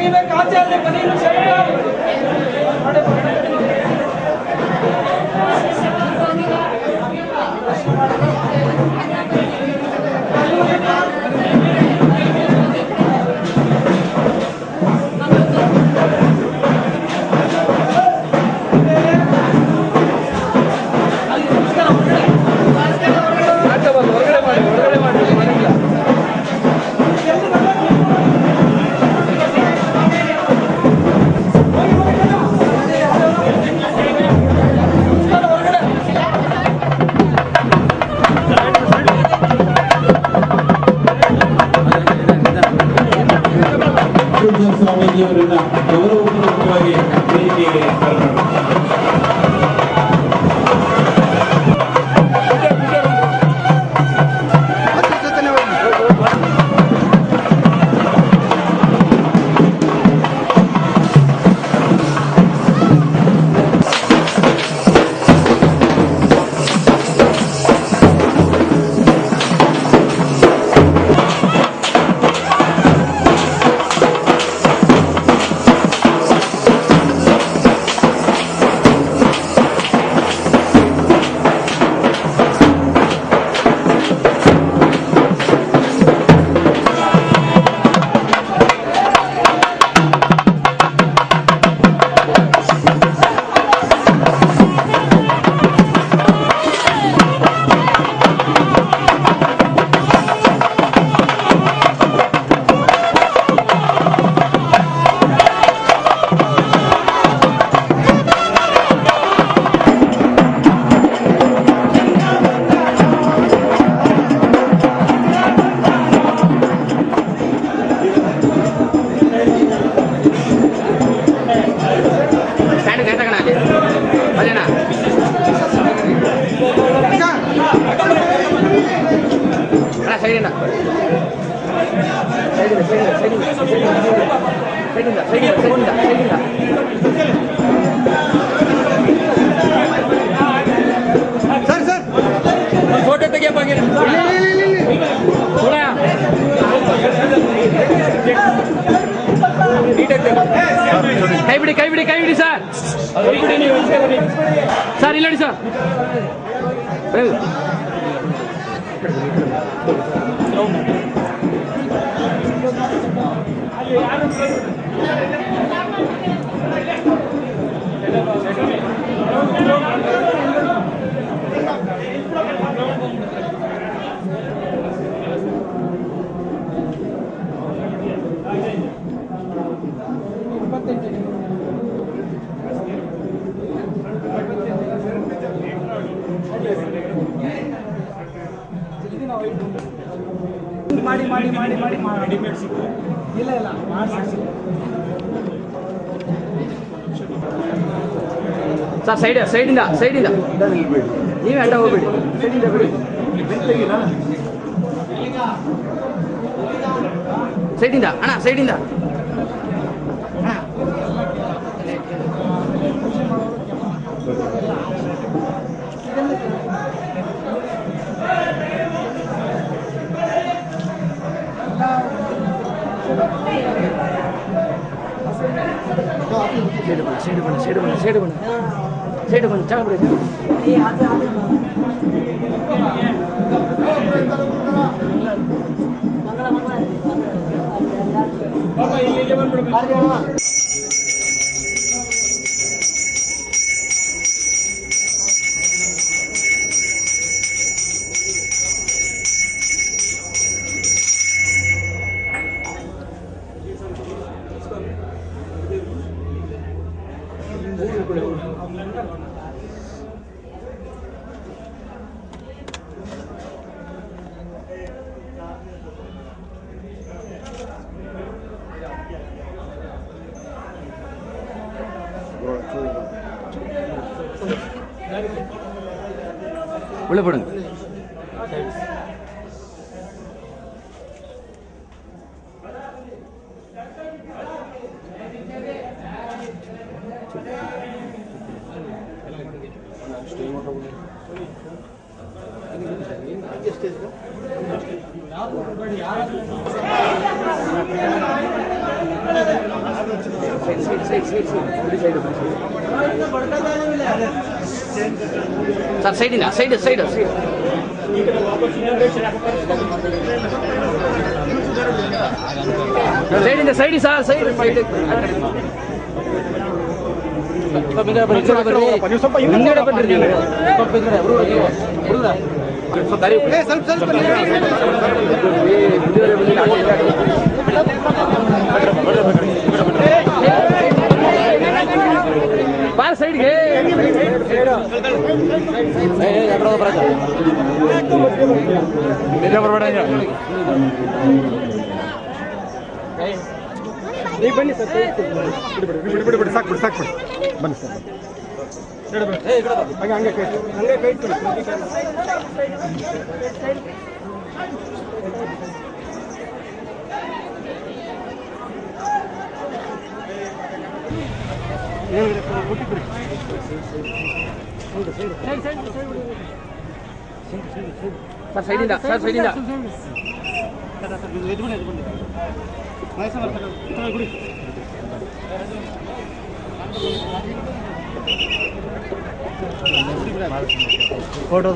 ತೆಗಿಬೇಕು ಆಚಾರ್ಯ ಬನ್ನಿ ಸ್ವಾಮೀಜಿಯವರನ್ನ ಗೌರವಪೂರ್ವಕವಾಗಿ ವೇದಿಕೆಗೆ ಫೋಟೋ ತೆಗಿಯಪ್ಪ ಕೈ ಬಿಡಿ ಕೈ ಬಿಡಿ ಕೈ ಬಿಡಿ ಸರ್ ಸರ್ ಇಲ್ಲ ನೋಡಿ ಸರ್ ಮಾಡಿ ಮಾಡಿ ಮಾಡಿ ಮಾಡಿ ರೆಡಿಮೇಡ್ ಸಿಗ್ತದೆ ಇಲ್ಲ ಇಲ್ಲ ಮಾಡಿಸಿ ಸರ್ ಸೈಡಿಂದ ನೀವೇ ಅಡ್ಡ ಹೋಗ್ಬೇಡಿ ಸೈಡಿಂದ ಬಿಡಿ ಸೈಡಿಂದ ಅಣ್ಣ ಸೈಡಿಂದ ಸೈಡ್ ಬಣ್ಣ ಚಾಳ ಬಿಡಿ உள்ள போடுங்க. ಸರ್ ಸೈಡಿನ ಸೈಡ್ ಸೈಡಿಂದ ಸೈಡಿ ಸರ್ ಸೈಡ್ ಹಿಂಗಡೆ ಬರ್ರಿ ಬಾರ್ ಸೈಡ್ಗೆ ಬನ್ನಿ ಸರ್ ಬಿಡಿ ಸಾಕು ಬನ್ನಿ ಸರ್ ಹಂಗೆ ಕೈ ಸರ್ ಸೈಡಿಂದ ಫೋಟೋ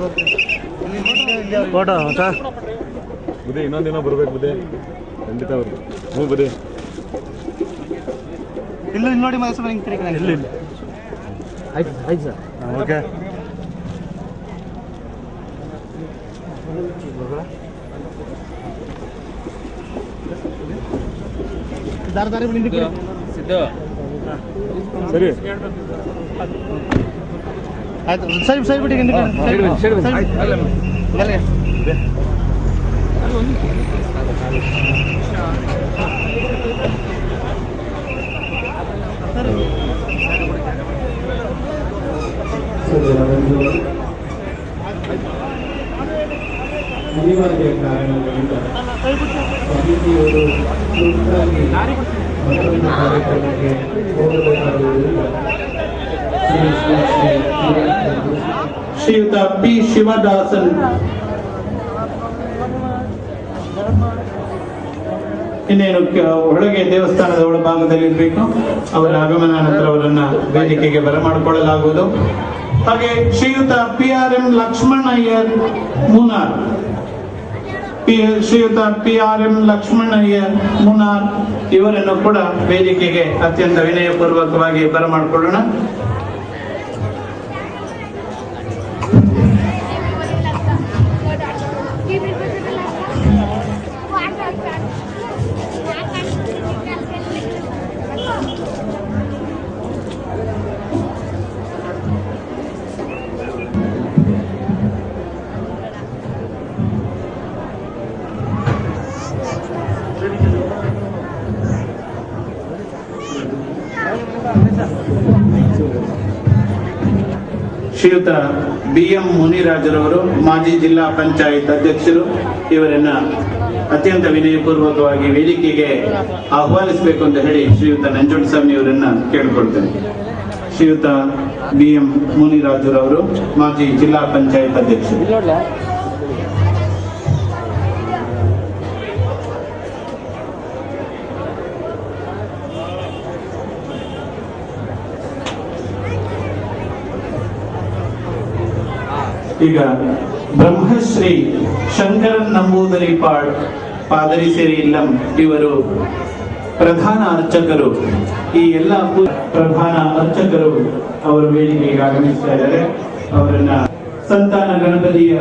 ಬುದ್ಧಿ ಇನ್ನೊಂದಿನ ಬರ್ಬೇಕು ಬುದ್ಧಿ ಖಂಡಿತ ಬರ್ಬೇಕು ಹ್ಞೂ ಬುದ್ಧಿ ಇಲ್ಲಿ ನೋಡಿ ಮನಸ್ಸು ಇಲ್ಲ ಆಯ್ತು ಸರ್ ಓಕೆ ದಾರಿ ಬಿಡಿ ಸಿದ್ಧ ಸರಿ ಆಯ್ತು ಸರಿ ಬಿಡಿ ಅನಿವಾರ್ಯ ಕಾರಣಗಳಿಂದ ಅತಿಥಿಯವರು ತುರ್ತಾಗಿ ಮತ್ತೊಂದು ಕಾರ್ಯಕ್ರಮಕ್ಕೆ ಹೋಗಬೇಕಾಗುವುದರಿಂದ ಶ್ರೀಯುತ ಪಿ ಶಿವದಾಸನ್ ಇನ್ನೇನು ಒಳಗೆ ದೇವಸ್ಥಾನದ ಒಳಭಾಗದಲ್ಲಿ ಇರಬೇಕು. ಅವರ ಆಗಮನ ನಂತರ ಅವರನ್ನ ವೇದಿಕೆಗೆ ಬರಮಾಡಿಕೊಳ್ಳಲಾಗುವುದು. ಹಾಗೆ ಶ್ರೀಯುತ PRM ಲಕ್ಷ್ಮಣ್ ಅಯ್ಯರ್ ಮೂನಾರ್, ಶ್ರೀಯುತ PRM ಲಕ್ಷ್ಮಣ್ ಅಯ್ಯರ್ ಮೂನಾರ್ ಇವರನ್ನು ಕೂಡ ವೇದಿಕೆಗೆ ಅತ್ಯಂತ ವಿನಯಪೂರ್ವಕವಾಗಿ ಬರಮಾಡಿಕೊಳ್ಳೋಣ. ಶ್ರೀಯುತ BM ಮುನಿರಾಜರವರು ಮಾಜಿ ಜಿಲ್ಲಾ ಪಂಚಾಯತ್ ಅಧ್ಯಕ್ಷರು, ಇವರನ್ನ ಅತ್ಯಂತ ವಿನಯಪೂರ್ವಕವಾಗಿ ವೇದಿಕೆಗೆ ಆಹ್ವಾನಿಸಬೇಕು ಅಂತ ಹೇಳಿ ಶ್ರೀಯುತ ನಂಜುಂಡಸ್ವಾಮಿ ಅವರನ್ನ ಕೇಳಿಕೊಳ್ತೇನೆ. ಶ್ರೀಯುತ BM ಮುನಿರಾಜರವರು ಮಾಜಿ ಜಿಲ್ಲಾ ಪಂಚಾಯತ್ ಅಧ್ಯಕ್ಷರು. ಈಗ ಬ್ರಹ್ಮಶ್ರೀ ಶಂಕರನ್ ನಂಬೂದರಿ ಪಾದರಿ ಸೇರಿ ಇಲ್ಲಂ ಇವರು ಪ್ರಧಾನ ಅರ್ಚಕರು. ಈ ಎಲ್ಲ ಪ್ರಧಾನ ಅರ್ಚಕರು ಅವರು ವೇದಿಕೆಗೆ ಆಗಮಿಸ್ತಾ ಇದ್ದಾರೆ. ಅವರನ್ನ ಸಂತಾನ ಗಣಪತಿಯ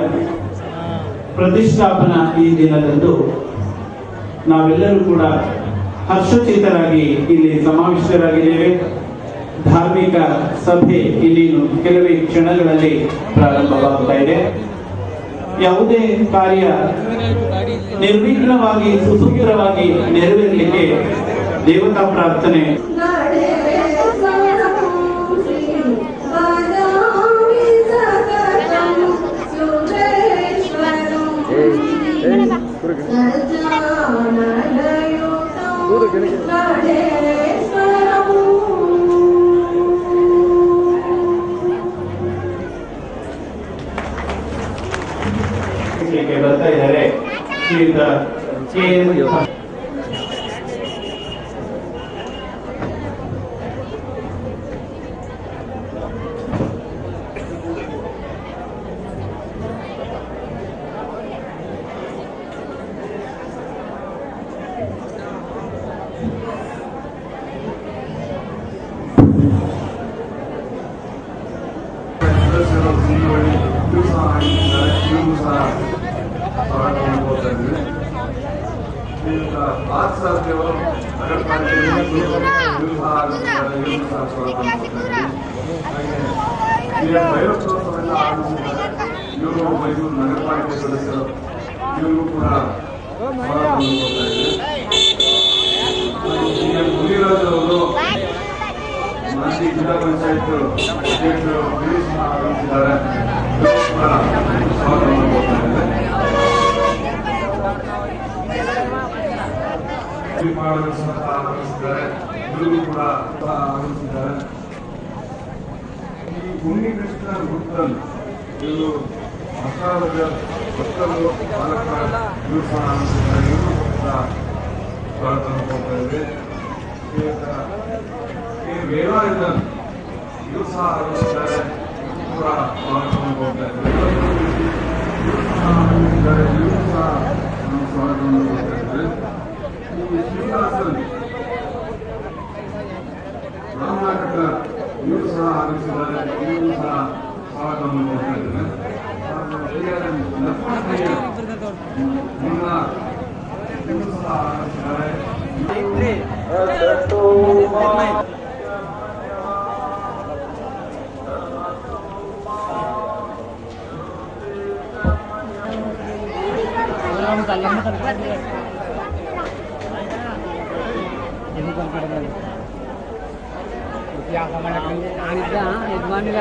ಪ್ರತಿಷ್ಠಾಪನಾ ಈ ದಿನದಂದು ನಾವೆಲ್ಲರೂ ಕೂಡ ಹರ್ಷಚಿತ್ತರಾಗಿ ಇಲ್ಲಿ ಸಮಾವೇಶರಾಗಿದ್ದೇವೆ. ಧಾರ್ಮಿಕ ಸಭೆ ಇಲ್ಲಿ ಕೆಲವೇ ಕ್ಷಣಗಳಲ್ಲಿ ಪ್ರಾರಂಭವಾಗ್ತಾ ಇದೆ. ಯಾವುದೇ ಕಾರ್ಯ ನಿರ್ವಿಘ್ನವಾಗಿ ಸುಸೂತ್ರವಾಗಿ ನೆರವೇರಲಿಕ್ಕೆ ದೇವತಾ ಪ್ರಾರ್ಥನೆ ಬರ್ತಾ ಇದ್ದಾರೆ. ಶ್ರೀಯುತ KN ನೋಡಿ ಇದು ಸಹ ಆಗಿದ್ದಾರೆ. ಇವರು ಸಹ ಸ್ವಾಗತವನ್ನು ಕೋರ್ತಾ ಇದ್ದೀವಿ. ಈಗ ಆರ್ಸದೇವರು ನಗರ ಪಾಲಿಕೆಯಲ್ಲಿ ಇವರು ಸಹ ಆಗಿದ್ದಾರೆ. ಇವರು ಸಹ ಸ್ವಾಗತವನ್ನು ಕೋರ್ತಾ ಇದ್ದೀವಿ. ಹಾಗೆ ಭೈರವೋತ್ಸವವೆಲ್ಲ ಆಗಮಿಸಿದ್ದಾರೆ. ಇವರು ಮೈಸೂರು ನಗರ ಪಾಲಿಕೆ ಸದಸ್ಯರು. ಇವರು ಕೂಡ ಸ್ವಾಗತವನ್ನು ಕೋರ್ತಾ ಇದ್ದೀವಿ. ಮುನಿರಾಜ್ ಅವರು ಮಾಜಿ ಜಿಲ್ಲಾ ಪಂಚಾಯತ್ ಅಧ್ಯಕ್ಷರು ಇವರು ಸಹ ಆಗಮಿಸಿದ್ದಾರೆ. ಇವರು ಕೂಡ ಸ್ವಾಗತವನ್ನು ಕೋರ್ತಾ ಇದ್ದಾರೆ. ಆಗಮಿಸಿದ್ದಾರೆ. ಇವರು ಕೂಡ ಆಗಮಿಸಿದ್ದಾರೆ. ಈ ಉನ್ನಿಕೃಷ್ಣ ಗುತ್ತಲ್ ಇವರು ಮಸಾಲದ ಭಕ್ತರು ಪಾಲಕ ಇವರು ಸಹ ಆಗಮಿಸಿದ್ದಾರೆ. ಇವರು ಕೂಡ ಸ್ವಾಗತವನ್ನು ಕೋರ್ತಾ ಇದ್ದಾರೆ. ವೇಲಾಯುಧನ್ ಇವರು ಸಹ ಆಗಮಿಸಿದ್ದಾರೆ. ಕೂಡ ಸ್ವಾಗತವನ್ನು ಕೋರ್ತಾ ಇದ್ದಾರೆ. ಇವರು ಸಹ ಆಗಮಿಸಿದ್ದಾರೆ. ಇವರು ಸಹ ಸ್ವಾಗತವನ್ನು ಕೋರ್ತಾ ಇದ್ದಾರೆ. ಶ್ರೀನಿವಾಸನ್ ರಾಮನಾಟಕ ಇವರು ಸಹ ಆಗಮಿಸಿದ್ದಾರೆ. ಇವರು ಸಹ ಸ್ವಾಗತವನ್ನು ಕೋರ್ತಾ ಇದ್ದಾರೆ. ಲಕ್ಷ್ಮಣಯ್ಯ ಮುನ್ನಾರ್ ಇವರು ಸಹ ಆಗಮಿಸಿದ್ದಾರೆ. ಯಜಮಾನಿಗ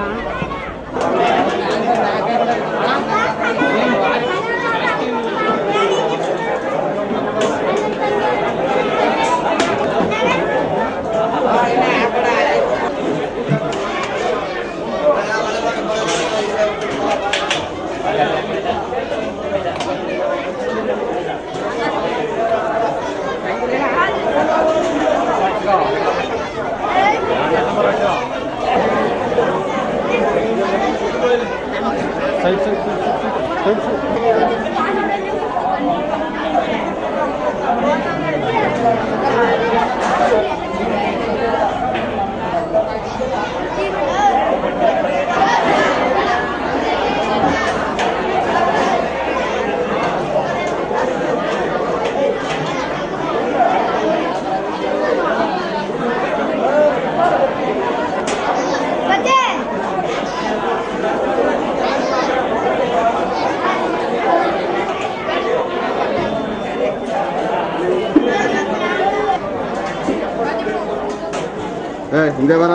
ಹಿಂದೆ ಬರ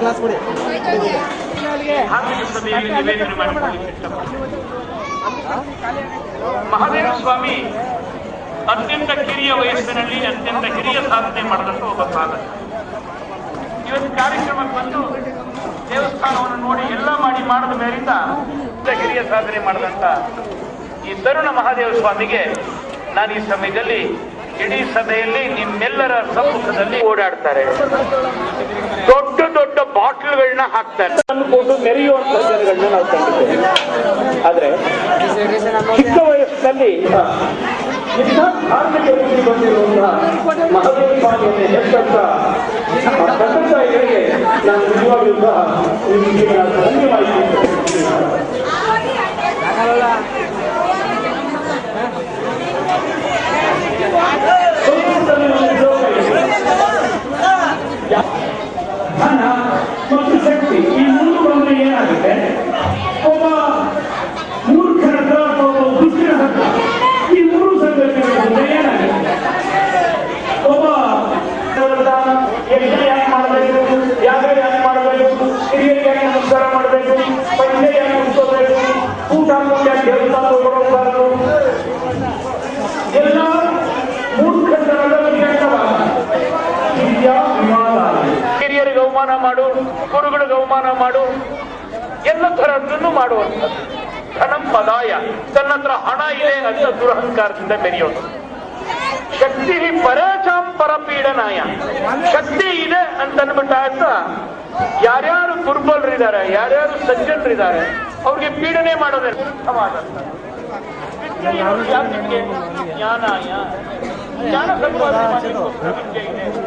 ಕ್ಲಾಸ್ ಕೊಡಿ. ಮಹಾದೇವ ಸ್ವಾಮಿ ಅತ್ಯಂತ ಕಿರಿಯ ವಯಸ್ಸಿನಲ್ಲಿ ಅತ್ಯಂತ ಹಿರಿಯ ಸಾಧನೆ ಮಾಡಿದಂತ ಒಬ್ಬ ಸಾಧಕ. ಇವತ್ತು ಕಾರ್ಯಕ್ರಮಕ್ಕೆ ಬಂದು ದೇವಸ್ಥಾನವನ್ನು ನೋಡಿ ಎಲ್ಲ ಮಾಡಿದ ಮೇಲಿಂದ ಹಿರಿಯ ಸಾಧನೆ ಮಾಡಿದಂತ ಈ ತರುಣ ಮಹಾದೇವ ಸ್ವಾಮಿಗೆ ನಾನು ಈ ಸಮಯದಲ್ಲಿ ಇಡೀ ಸಭೆಯಲ್ಲಿ ನಿಮ್ಮೆಲ್ಲರ ಸಮ್ಮುಖದಲ್ಲಿ ಓಡಾಡ್ತಾರೆ. ದೊಡ್ಡ ದೊಡ್ಡ ಬಾಟ್ಲ್ಗಳನ್ನ ಹಾಕ್ತಾರೆ, ತಂದುಕೊಂಡು ಮೆರೆಯುವಂತಹ ಜನಗಳನ್ನ ನಾವು ಕಂಡಿದ್ದೇವೆ. ಆದ್ರೆ ಚಿಕ್ಕ ವಯಸ್ಸಿನಲ್ಲಿ ಇಂಥ ಧಾರ್ಮಿಕ ವೃತ್ತಿ ಬಂದಿರುವಂತಹ ಮಹಾದೇವ ಸ್ವಾಮಿಯನ್ನು ಹೆತ್ತಂತ ತಂದೆ ತಾಯಿಗಳಿಗೆ ನಾನು ನಿಜವಾಗ್ಲೂ ಸಹ ಧನ್ಯವಾದ. ಧನ ಮತ್ತು ಶಕ್ತಿ ಈ ಮೂರು ಬಂದ್ರೆ ಏನಾಗುತ್ತೆ? ಒಬ್ಬ ಮೂರ್ಖನ ಹತ್ರ ಒಬ್ಬ ದುಷ್ಟಿನ ಹತ್ರ ಈ ಮೂರು ಸಂಗತಿಗಳು ಬಂದ್ರೆ ಏನಾಗುತ್ತೆ? ಒಬ್ಬ ಯಜ್ಞ ಯಾಕೆ ಮಾಡಬೇಕು, ಯಾಗ ಯಾಕೆ ಮಾಡಬೇಕು, ಹಿರಿಯರಿಗೆ ಯಾಕೆ ನಮಸ್ಕಾರ ಮಾಡಬೇಕು, ಪಂಚೆ ಯಾಕೆ ಮುಗಿಸೋಬೇಕು, ಊಟ ಯಾಕೆ ಹೇಳ್ತಾ ಹೋಗಬಾರದು, ಎಲ್ಲ ಮೂರ್ಖತನದ ವಿಚಾರವಾದ ಹಿರಿಯರಿಗೆ ಅವಮಾನ ಮಾಡು, ಗುರುಗಳಿಗೆ ಅವಮಾನ ಮಾಡು, ಎಲ್ಲ ತರದ್ದನ್ನು ಮಾಡುವಂಥದ್ದು. ಧನಂ ಪದಾಯ, ತನ್ನ ಹತ್ರ ಹಣ ಇದೆ ಅಂತ ದುರಹಂಕಾರದಿಂದ ಮೆರೆಯೋದು. ಶಕ್ತಿ ಪರಚಾಂ ಪರಪೀಡನಾಯ, ಶಕ್ತಿ ಇದೆ ಅಂತ ಅಂದ್ಬಿಟ್ಟಾಗ ಯಾರ್ಯಾರು ದುರ್ಬಲರಿದ್ದಾರೆ, ಯಾರ್ಯಾರು ಸಜ್ಜನರಿದ್ದಾರೆ ಅವ್ರಿಗೆ ಪೀಡನೆ ಮಾಡೋದೇ ಅರ್ಥವಾದಂತ. ವಿದ್ಯೆ ಜ್ಞಾನಾಯ, ಜ್ಞಾನ ಸಂಪಾದನೆ ಮಾಡಲಿಕ್ಕೋಸ್ಕರ ವಿದ್ಯೆ ಇದೆ.